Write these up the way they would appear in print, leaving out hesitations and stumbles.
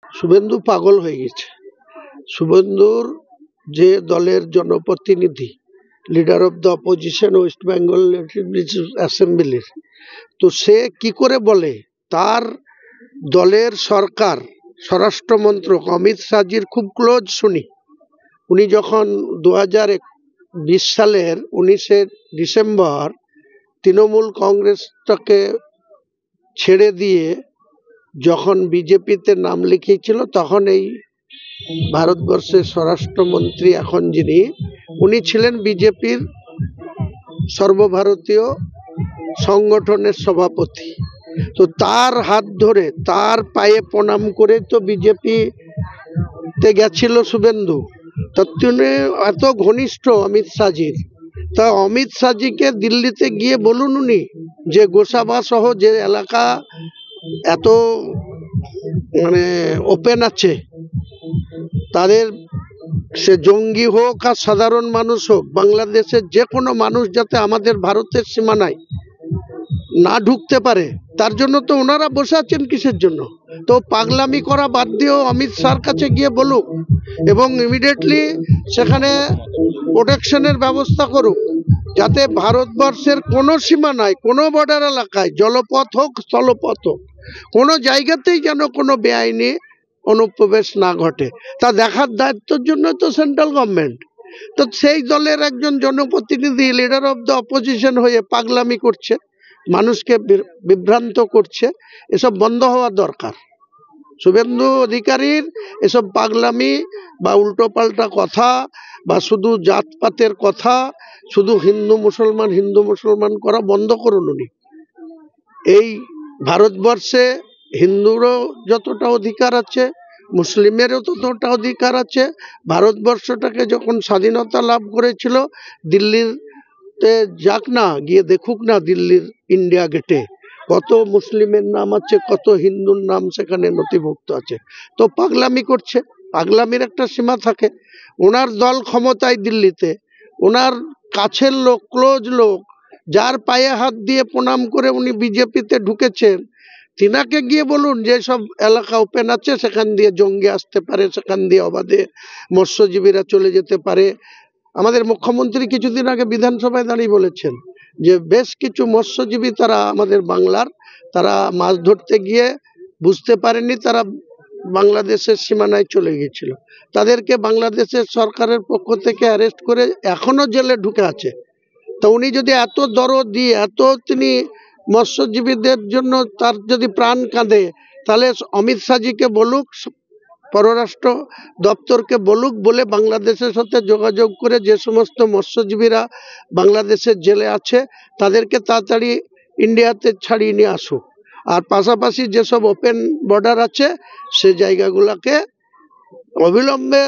শুভেন্দু পাগল হয়ে গেছে। শুভেন্দুর যে দলের জনপ্রতিনিধি, leader of the opposition West Bengal অ্যাসেম্বলির, তো সে কি করে বলে তার দলের সরকার স্বরাষ্ট্রমন্ত্রক অমিত শাহজির খুব ক্লোজ শুনি। উনি যখন 2020 সালের 19শে ডিসেম্বর তৃণমূল কংগ্রেসটাকে ছেড়ে দিয়ে যখন বিজেপিতে নাম লিখিয়েছিল, তখন এই ভারতবর্ষের স্বরাষ্ট্রমন্ত্রী এখন যিনি, উনি ছিলেন বিজেপির সর্বভারতীয় সংগঠনের সভাপতি। তো তার হাত ধরে তার পায়ে প্রণাম করে তো বিজেপিতে গেছিল শুভেন্দু। তার জন্য এত ঘনিষ্ঠ অমিত শাহজির। তা অমিত শাহজিকে দিল্লিতে গিয়ে বলুন উনি যে গোসাবা সহ যে এলাকা এত ওপেন আছে, তাদের সে জঙ্গি হোক আর সাধারণ মানুষ হোক, বাংলাদেশের যে কোনো মানুষ যাতে আমাদের ভারতের সীমানায় না ঢুকতে পারে, তার জন্য তো ওনারা বসে আছেন কিসের জন্য? তো পাগলামি করা বাদ দিয়েও অমিত শাহর কাছে গিয়ে বলুক এবং ইমিডিয়েটলি সেখানে প্রোটেকশনের ব্যবস্থা করুক, যাতে ভারতবর্ষের কোনো সীমানায়, কোনো বর্ডার এলাকায়, জলপথ হোক স্থলপথ হোক, কোনো জায়গাতেই যেন কোনো বেআইনি অনুপ্রবেশ না ঘটে। তা দেখার দায়িত্বের জন্য তো সেন্ট্রাল গভর্নমেন্ট। তো সেই দলের একজন জনপ্রতিনিধি লিডার অফ দ্য অপোজিশন হয়ে পাগলামি করছে, মানুষকে বিভ্রান্ত করছে। এসব বন্ধ হওয়া দরকার। শুভেন্দু অধিকারীর এসব পাগলামি বা উল্টোপাল্টা কথা বা শুধু জাতপাতের কথা, শুধু হিন্দু মুসলমান করা বন্ধ করুন উনি। এই ভারতবর্ষে হিন্দুরও যতটা অধিকার আছে, মুসলিমেরও ততটা অধিকার আছে। ভারতবর্ষটাকে যখন স্বাধীনতা লাভ করেছিল, দিল্লিতে যাক না, গিয়ে দেখুক না দিল্লির ইন্ডিয়া গেটে কত মুসলিমের নাম আছে, কত হিন্দুর নাম সেখানে নথিভুক্ত আছে। তো পাগলামি করছে, পাগলামির একটা সীমা থাকে। ওনার দল ক্ষমতায় দিল্লিতে, ওনার কাছের লোক, ক্লোজ লোক, যার পায়ে হাত দিয়ে প্রণাম করে উনি বিজেপিতে ঢুকেছেন, তিনাকে গিয়ে বলুন যে সব এলাকা ওপেন আছে, সেখান দিয়ে জঙ্গি আসতে পারে, সেখান দিয়ে অবাধে মৎস্যজীবীরা চলে যেতে পারে। আমাদের মুখ্যমন্ত্রী কিছুদিন আগে বিধানসভায় দাঁড়িয়ে বলেছেন যে বেশ কিছু মৎস্যজীবী তারা আমাদের বাংলার, তারা মাছ ধরতে গিয়ে বুঝতে পারেনি তারা বাংলাদেশের সীমানায় চলে গিয়েছিল, তাদেরকে বাংলাদেশের সরকারের পক্ষ থেকে অ্যারেস্ট করে এখনো জেলে ঢুকে আছে। তো উনি যদি এত দরদ দিয়ে, এত তিনি মৎস্যজীবীদের জন্য তার যদি প্রাণ কাঁদে, তাহলে অমিত শাহজিকে বলুক, পররাষ্ট্র দপ্তরকে বলুক, বলে বাংলাদেশের সাথে যোগাযোগ করে যে সমস্ত মৎস্যজীবীরা বাংলাদেশের জেলে আছে তাদেরকে তাড়াতাড়ি ইন্ডিয়াতে ছাড়িয়ে নিয়ে আসুক। আর পাশাপাশি যেসব ওপেন বর্ডার আছে সে জায়গাগুলোকে অবিলম্বে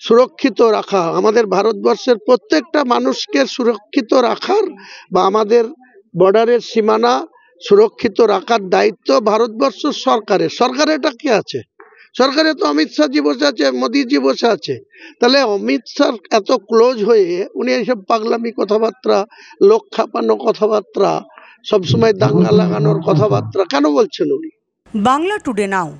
সুরক্ষিত রাখা, আমাদের ভারতবর্ষের প্রত্যেকটা মানুষকে সুরক্ষিত রাখার বা আমাদের বর্ডারের সীমানা সুরক্ষিত রাখার দায়িত্ব ভারতবর্ষ সরকারের। সরকারেরটা কি আছে? সরকারে তো অমিত শাহজি বসে আছে, মোদিজি বসে আছে। তাহলে অমিত শাহ এত ক্লোজ হয়ে উনি এইসব পাগলামি কথাবার্তা, লোক খাপানো কথাবার্তা, সবসময় দাঙ্গা লাগানোর কথাবার্তা কেন বলছেন উনি? বাংলা টুডে নাও।